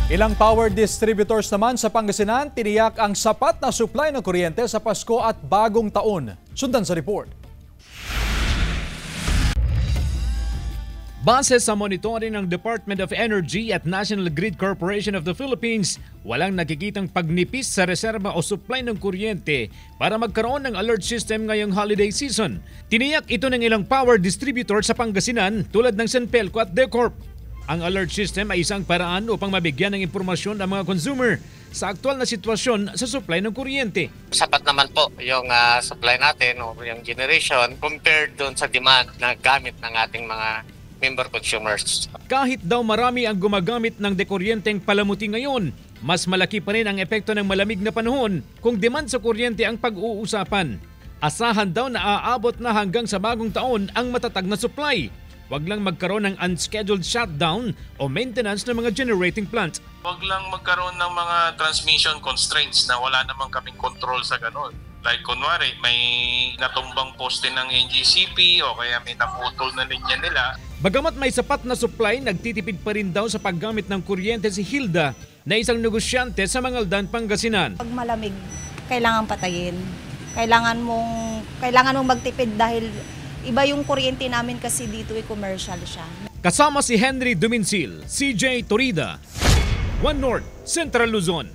Ilang power distributors naman sa Pangasinan tiniyak ang sapat na supply ng kuryente sa Pasko at Bagong Taon. Sundan sa report. Base sa monitoring ng Department of Energy at National Grid Corporation of the Philippines, walang nakikitang pagnipis sa reserba o supply ng kuryente para magkaroon ng alert system ngayong holiday season. Tiniyak ito ng ilang power distributor sa Pangasinan tulad ng Senpelco at Decorp. Ang alert system ay isang paraan upang mabigyan ng impormasyon ang mga consumer sa aktual na sitwasyon sa supply ng kuryente. Sapat naman po yung supply natin o yung generation compared doon sa demand na gamit ng ating mga member consumers. Kahit daw marami ang gumagamit ng dekuryenteng palamuti ngayon, mas malaki pa rin ang epekto ng malamig na panahon kung demand sa kuryente ang pag-uusapan. Asahan daw na aabot na hanggang sa Bagong Taon ang matatag na supply. Huwag lang magkaroon ng unscheduled shutdown o maintenance ng mga generating plant. Huwag lang magkaroon ng mga transmission constraints na wala namang kaming control sa ganun. Like kunwari, may natumbang poste ng NGCP o kaya may naputol na linya nila. Bagamat may sapat na supply, nagtitipid pa rin daw sa paggamit ng kuryente si Hilda na isang negosyante sa Mangaldan, Pangasinan. Pag malamig, kailangan patayin. Kailangan mong magtipid dahil iba yung kuryente namin kasi dito ay commercial siya. Kasama si Henry Duminsil, CJ Torida, One North, Central Luzon.